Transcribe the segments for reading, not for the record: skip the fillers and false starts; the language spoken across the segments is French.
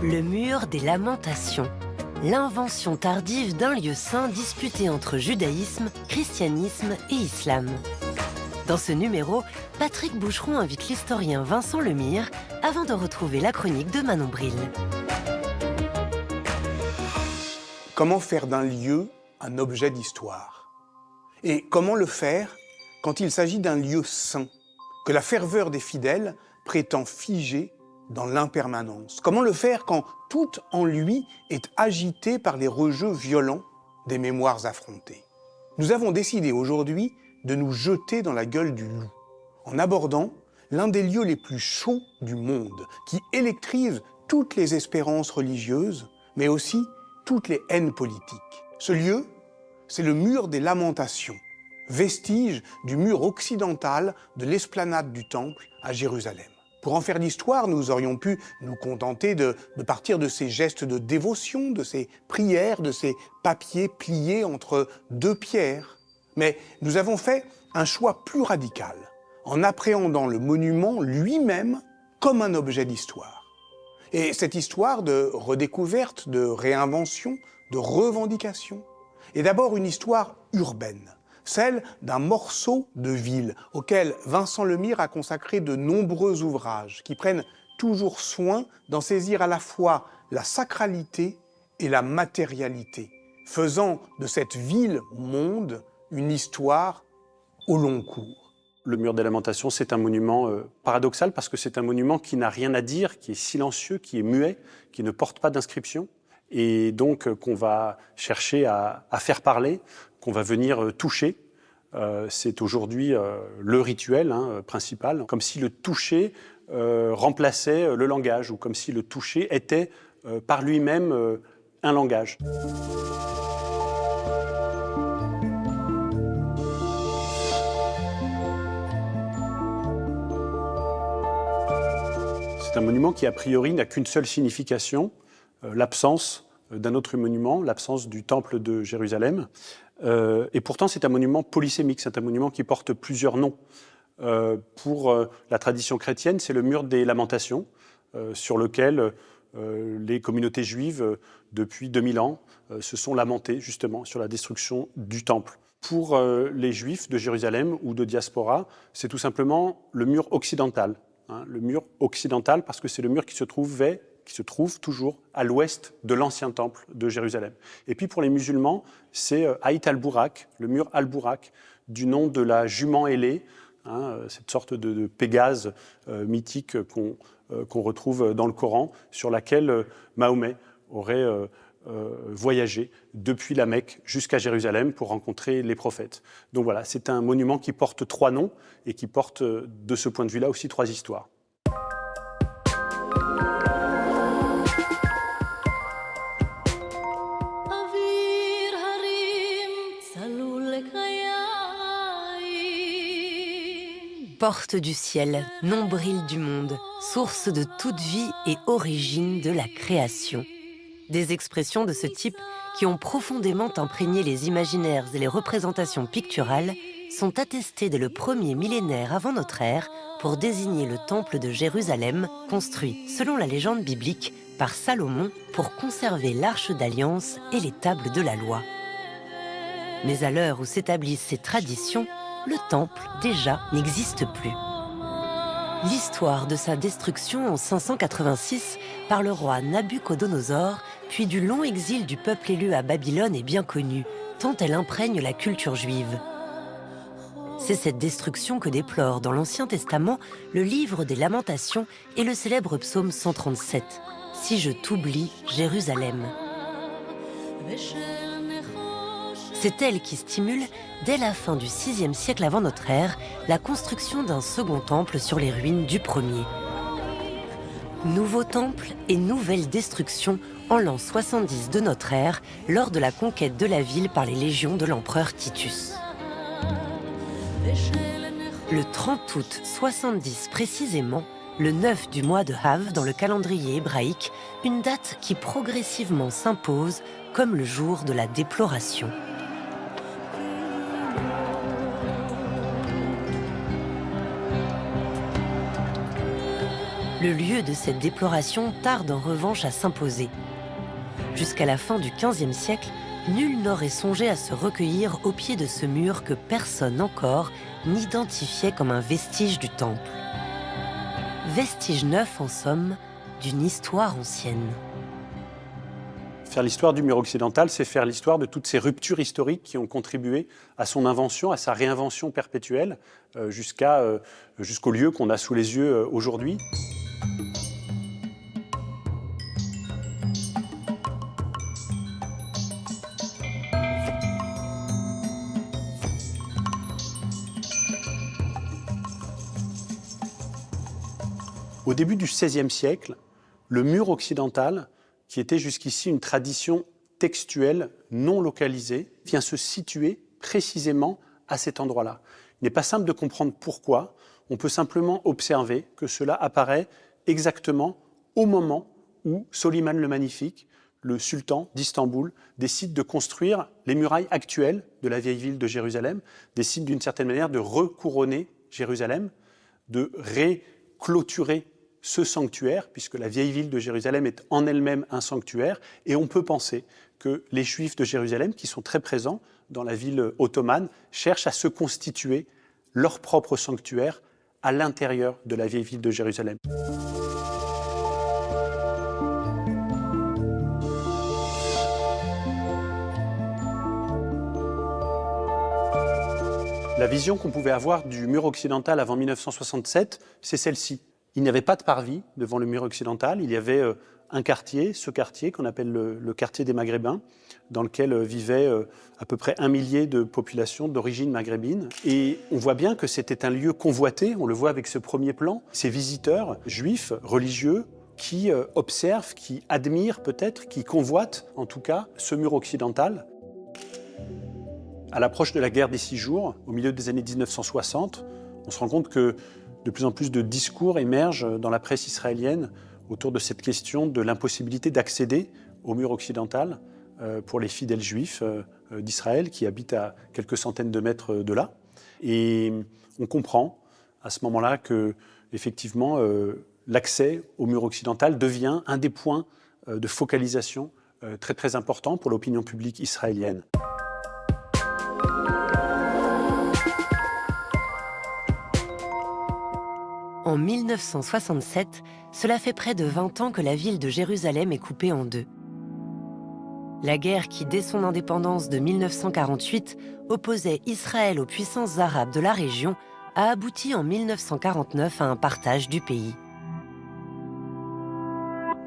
Le mur des lamentations. L'invention tardive d'un lieu saint disputé entre judaïsme, christianisme et islam. Dans ce numéro, Patrick Boucheron invite l'historien Vincent Lemire avant de retrouver la chronique de Manon Bril. Comment faire d'un lieu un objet d'histoire? Et comment le faire quand il s'agit d'un lieu saint, que la ferveur des fidèles prétend figer dans l'impermanence? Comment le faire quand tout en lui est agité par les rejeux violents des mémoires affrontées? Nous avons décidé aujourd'hui de nous jeter dans la gueule du loup, en abordant l'un des lieux les plus chauds du monde, qui électrise toutes les espérances religieuses, mais aussi toutes les haines politiques. Ce lieu, c'est le mur des lamentations, vestige du mur occidental de l'esplanade du Temple à Jérusalem. Pour en faire l'histoire, nous aurions pu nous contenter de partir de ces gestes de dévotion, de ces prières, de ces papiers pliés entre deux pierres. Mais nous avons fait un choix plus radical, en appréhendant le monument lui-même comme un objet d'histoire. Et cette histoire de redécouverte, de réinvention, de revendication, est d'abord une histoire urbaine, celle d'un morceau de ville auquel Vincent Lemire a consacré de nombreux ouvrages qui prennent toujours soin d'en saisir à la fois la sacralité et la matérialité, faisant de cette ville-monde une histoire au long cours. Le mur des lamentations, c'est un monument paradoxal parce que c'est un monument qui n'a rien à dire, qui est silencieux, qui est muet, qui ne porte pas d'inscription et donc qu'on va chercher à faire parler, qu'on va venir toucher. C'est aujourd'hui le rituel principal, comme si le toucher remplaçait le langage ou comme si le toucher était par lui-même un langage. C'est un monument qui, a priori, n'a qu'une seule signification, l'absence d'un autre monument, l'absence du temple de Jérusalem. Et pourtant, c'est un monument polysémique, c'est un monument qui porte plusieurs noms. Pour la tradition chrétienne, c'est le mur des lamentations, sur lequel les communautés juives, depuis 2000 ans, se sont lamentées justement sur la destruction du temple. Pour les juifs de Jérusalem ou de diaspora, c'est tout simplement le mur occidental. Le mur occidental, parce que c'est le mur qui se trouve toujours à l'ouest de l'ancien temple de Jérusalem. Et puis pour les musulmans, c'est Haït al-Bourak, le mur al-Bourak, du nom de la jument ailée, cette sorte de Pégase mythique qu'on retrouve dans le Coran, sur laquelle Mahomet aurait voyagé depuis la Mecque jusqu'à Jérusalem pour rencontrer les prophètes. Donc voilà, c'est un monument qui porte 3 noms et qui porte, de ce point de vue-là, aussi 3 histoires. Porte du ciel, nombril du monde, source de toute vie et origine de la création. Des expressions de ce type, qui ont profondément imprégné les imaginaires et les représentations picturales, sont attestées dès le premier millénaire avant notre ère pour désigner le temple de Jérusalem, construit, selon la légende biblique, par Salomon pour conserver l'arche d'alliance et les tables de la loi. Mais à l'heure où s'établissent ces traditions, le temple, déjà, n'existe plus. L'histoire de sa destruction en 586 par le roi Nabuchodonosor, puis du long exil du peuple élu à Babylone est bien connue, tant elle imprègne la culture juive. C'est cette destruction que déplore dans l'Ancien Testament le livre des Lamentations et le célèbre psaume 137, « Si je t'oublie, Jérusalem ». C'est elle qui stimule, dès la fin du VIe siècle avant notre ère, la construction d'un second temple sur les ruines du premier. Nouveau temple et nouvelle destruction en l'an 70 de notre ère, lors de la conquête de la ville par les légions de l'empereur Titus. Le 30 août 70 précisément, le 9 du mois de Av dans le calendrier hébraïque, une date qui progressivement s'impose comme le jour de la déploration. Le lieu de cette déploration tarde en revanche à s'imposer. Jusqu'à la fin du XVe siècle, nul n'aurait songé à se recueillir au pied de ce mur que personne encore n'identifiait comme un vestige du temple. Vestige neuf, en somme, d'une histoire ancienne. Faire l'histoire du mur occidental, c'est faire l'histoire de toutes ces ruptures historiques qui ont contribué à son invention, à sa réinvention perpétuelle, jusqu'au lieu qu'on a sous les yeux aujourd'hui. Au début du XVIe siècle, le mur occidental, qui était jusqu'ici une tradition textuelle non localisée, vient se situer précisément à cet endroit-là. Il n'est pas simple de comprendre pourquoi, on peut simplement observer que cela apparaît exactement au moment où Soliman le Magnifique, le sultan d'Istanbul, décide de construire les murailles actuelles de la vieille ville de Jérusalem, décide d'une certaine manière de recouronner Jérusalem, de réclôturer ce sanctuaire, puisque la vieille ville de Jérusalem est en elle-même un sanctuaire, et on peut penser que les Juifs de Jérusalem, qui sont très présents dans la ville ottomane, cherchent à se constituer leur propre sanctuaire à l'intérieur de la vieille ville de Jérusalem. La vision qu'on pouvait avoir du mur occidental avant 1967, c'est celle-ci. Il n'y avait pas de parvis devant le mur occidental, il y avait un quartier, ce quartier qu'on appelle le quartier des Maghrébins, dans lequel vivaient à peu près 1 millier de populations d'origine maghrébine. Et on voit bien que c'était un lieu convoité, on le voit avec ce premier plan, ces visiteurs juifs, religieux, qui observent, qui admirent peut-être, qui convoitent en tout cas ce mur occidental. À l'approche de la guerre des 6 jours, au milieu des années 1960, on se rend compte que de plus en plus de discours émergent dans la presse israélienne autour de cette question de l'impossibilité d'accéder au mur occidental pour les fidèles juifs d'Israël qui habitent à quelques centaines de mètres de là. Et on comprend à ce moment-là que, effectivement, l'accès au mur occidental devient un des points de focalisation très très importants pour l'opinion publique israélienne. En 1967, cela fait près de 20 ans que la ville de Jérusalem est coupée en deux. La guerre qui, dès son indépendance de 1948, opposait Israël aux puissances arabes de la région, a abouti en 1949 à un partage du pays.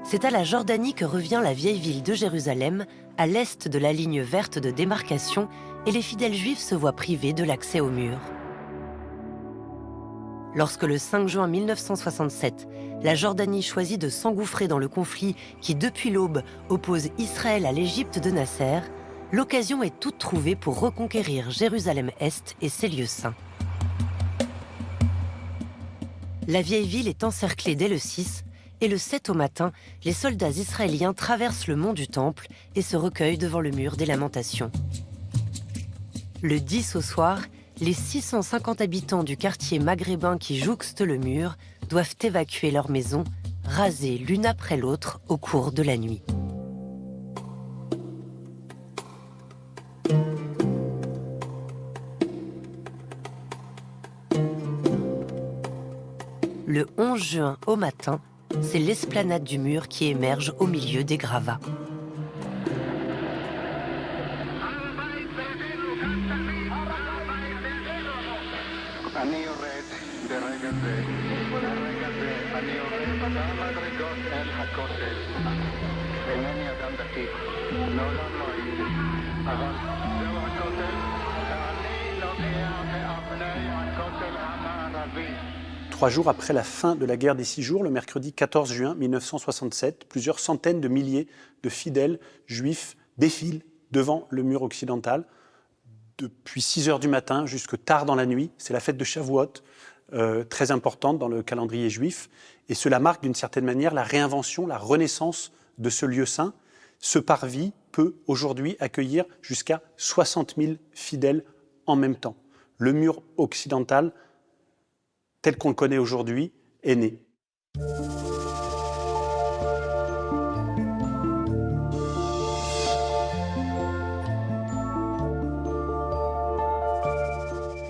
C'est à la Jordanie que revient la vieille ville de Jérusalem, à l'est de la ligne verte de démarcation, et les fidèles juifs se voient privés de l'accès au mur. Lorsque le 5 juin 1967, la Jordanie choisit de s'engouffrer dans le conflit qui, depuis l'aube, oppose Israël à l'Égypte de Nasser, l'occasion est toute trouvée pour reconquérir Jérusalem-Est et ses lieux saints. La vieille ville est encerclée dès le 6, et le 7 au matin, les soldats israéliens traversent le mont du Temple et se recueillent devant le mur des Lamentations. Le 10 au soir, les 650 habitants du quartier maghrébin qui jouxte le mur doivent évacuer leur maison, rasées l'une après l'autre au cours de la nuit. Le 11 juin au matin, c'est l'esplanade du mur qui émerge au milieu des gravats. Trois jours après la fin de la guerre des 6 jours, le mercredi 14 juin 1967, plusieurs centaines de milliers de fidèles juifs défilent devant le mur occidental depuis 6 heures du matin jusque tard dans la nuit. C'est la fête de Shavuot, très importante dans le calendrier juif. Et cela marque d'une certaine manière la réinvention, la renaissance de ce lieu saint. Ce parvis peut aujourd'hui accueillir jusqu'à 60 000 fidèles en même temps. Le mur occidental, tel qu'on le connaît aujourd'hui, est né.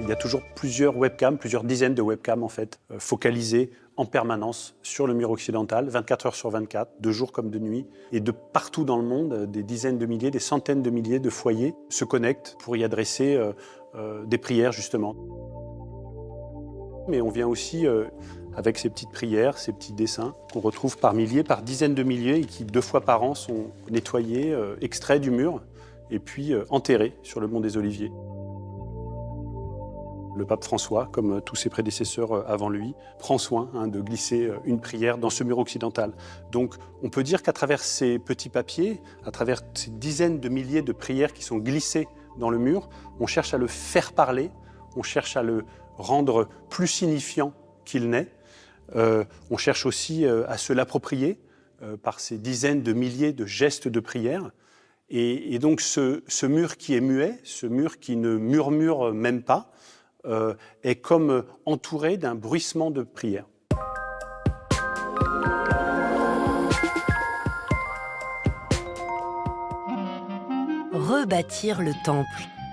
Il y a toujours plusieurs webcams, plusieurs dizaines de webcams en fait, focalisées en permanence sur le mur occidental, 24 heures sur 24, de jour comme de nuit. Et de partout dans le monde, des dizaines de milliers, des centaines de milliers de foyers se connectent pour y adresser des prières justement. Mais on vient aussi avec ces petites prières, ces petits dessins qu'on retrouve par milliers, par dizaines de milliers et qui 2 fois par an sont nettoyés, extraits du mur et puis enterrés sur le mont des Oliviers. Le pape François, comme tous ses prédécesseurs avant lui, prend soin de glisser une prière dans ce mur occidental. Donc on peut dire qu'à travers ces petits papiers, à travers ces dizaines de milliers de prières qui sont glissées dans le mur, on cherche à le faire parler, on cherche à le rendre plus signifiant qu'il n'est. On cherche aussi à se l'approprier par ces dizaines de milliers de gestes de prière. Et donc ce mur qui est muet, ce mur qui ne murmure même pas, est comme entouré d'un bruissement de prière. Rebâtir le temple.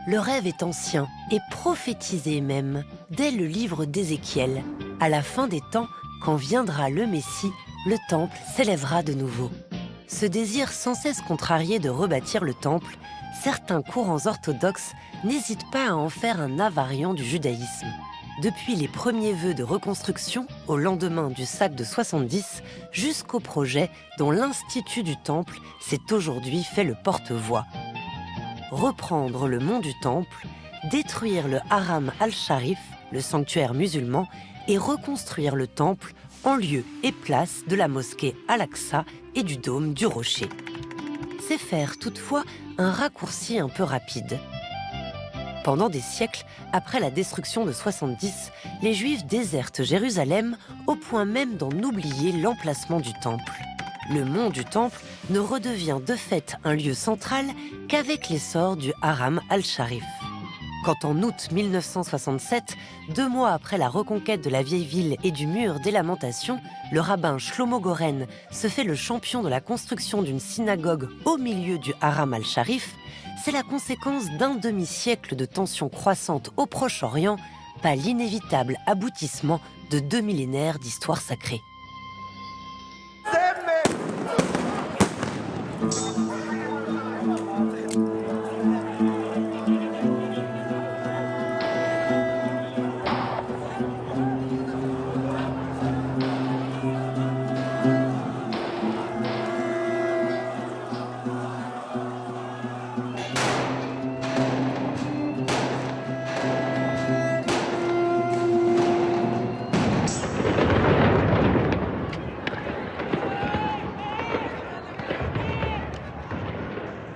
Le rêve est ancien et prophétisé même dès le livre d'Ézéchiel. À la fin des temps, quand viendra le Messie, le temple s'élèvera de nouveau. Ce désir sans cesse contrarié de rebâtir le temple, certains courants orthodoxes n'hésitent pas à en faire un invariant du judaïsme. Depuis les premiers vœux de reconstruction, au lendemain du sac de 70, jusqu'au projet dont l'Institut du Temple s'est aujourd'hui fait le porte-voix. Reprendre le mont du Temple, détruire le Haram al-Sharif, le sanctuaire musulman, et reconstruire le temple en lieu et place de la mosquée Al-Aqsa et du dôme du Rocher. C'est faire toutefois un raccourci un peu rapide. Pendant des siècles, après la destruction de 70, les Juifs désertent Jérusalem au point même d'en oublier l'emplacement du temple. Le mont du Temple ne redevient de fait un lieu central qu'avec l'essor du Haram al-Sharif. Quand en août 1967, 2 mois après la reconquête de la vieille ville et du mur des Lamentations, le rabbin Shlomo Goren se fait le champion de la construction d'une synagogue au milieu du Haram al-Sharif, c'est la conséquence d'un demi-siècle de tensions croissantes au Proche-Orient, pas l'inévitable aboutissement de 2 millénaires d'histoire sacrée.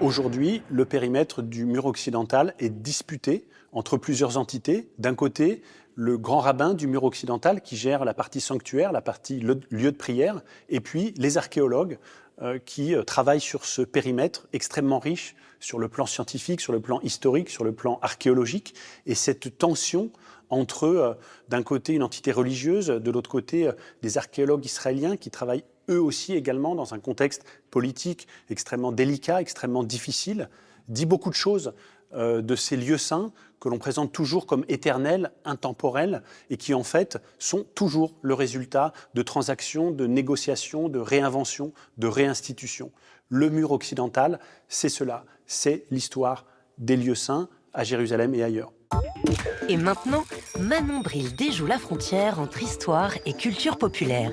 Aujourd'hui, le périmètre du mur occidental est disputé entre plusieurs entités. D'un côté, le grand rabbin du mur occidental qui gère la partie sanctuaire, la partie lieu de prière, et puis les archéologues qui travaillent sur ce périmètre extrêmement riche sur le plan scientifique, sur le plan historique, sur le plan archéologique. Et cette tension entre, d'un côté, une entité religieuse, de l'autre côté, des archéologues israéliens qui travaillent eux aussi également dans un contexte politique extrêmement délicat, extrêmement difficile, dit beaucoup de choses de ces lieux saints que l'on présente toujours comme éternels, intemporels, et qui en fait sont toujours le résultat de transactions, de négociations, de réinventions, de réinstitutions. Le mur occidental, c'est cela, c'est l'histoire des lieux saints à Jérusalem et ailleurs. Et maintenant, Manon Bril déjoue la frontière entre histoire et culture populaire.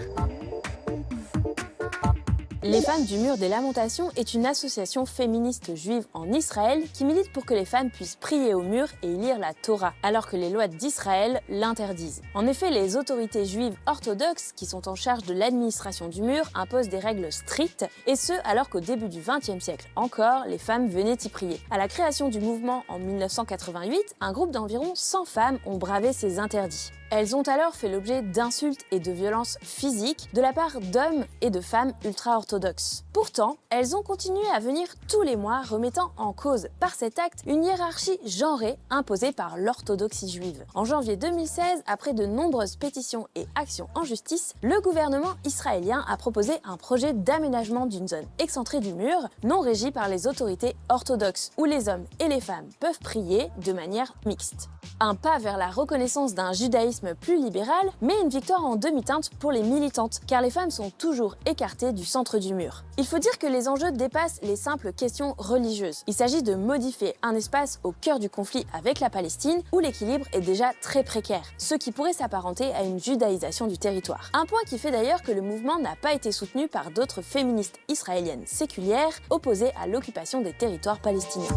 Les Femmes du Mur des Lamentations est une association féministe juive en Israël qui milite pour que les femmes puissent prier au mur et y lire la Torah, alors que les lois d'Israël l'interdisent. En effet, les autorités juives orthodoxes, qui sont en charge de l'administration du mur, imposent des règles strictes, et ce, alors qu'au début du XXe siècle encore, les femmes venaient y prier. À la création du mouvement en 1988, un groupe d'environ 100 femmes ont bravé ces interdits. Elles ont alors fait l'objet d'insultes et de violences physiques de la part d'hommes et de femmes ultra-orthodoxes. Pourtant, elles ont continué à venir tous les mois, remettant en cause par cet acte une hiérarchie genrée imposée par l'orthodoxie juive. En janvier 2016, après de nombreuses pétitions et actions en justice, le gouvernement israélien a proposé un projet d'aménagement d'une zone excentrée du mur, non régie par les autorités orthodoxes, où les hommes et les femmes peuvent prier de manière mixte. Un pas vers la reconnaissance d'un judaïsme plus libéral, mais une victoire en demi-teinte pour les militantes, car les femmes sont toujours écartées du centre du mur. Il faut dire que les enjeux dépassent les simples questions religieuses. Il s'agit de modifier un espace au cœur du conflit avec la Palestine, où l'équilibre est déjà très précaire, ce qui pourrait s'apparenter à une judaïsation du territoire. Un point qui fait d'ailleurs que le mouvement n'a pas été soutenu par d'autres féministes israéliennes séculières opposées à l'occupation des territoires palestiniens.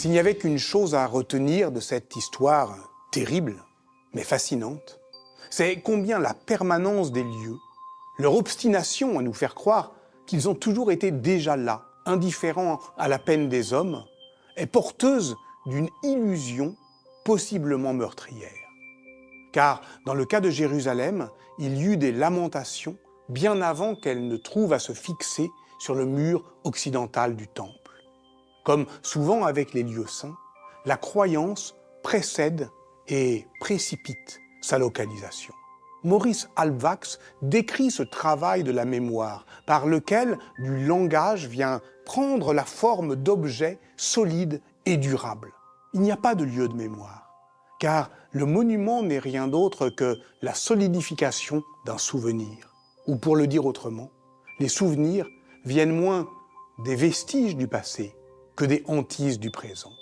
S'il n'y avait qu'une chose à retenir de cette histoire terrible, mais fascinante, c'est combien la permanence des lieux, leur obstination à nous faire croire qu'ils ont toujours été déjà là, indifférents à la peine des hommes, est porteuse d'une illusion possiblement meurtrière. Car dans le cas de Jérusalem, il y eut des lamentations bien avant qu'elle ne trouve à se fixer sur le mur occidental du temple. Comme souvent avec les lieux saints, la croyance précède et précipite sa localisation. Maurice Halbwachs décrit ce travail de la mémoire par lequel du langage vient prendre la forme d'objets solides et durables. Il n'y a pas de lieu de mémoire, car le monument n'est rien d'autre que la solidification d'un souvenir. Ou pour le dire autrement, les souvenirs viennent moins des vestiges du passé que des hantises du présent.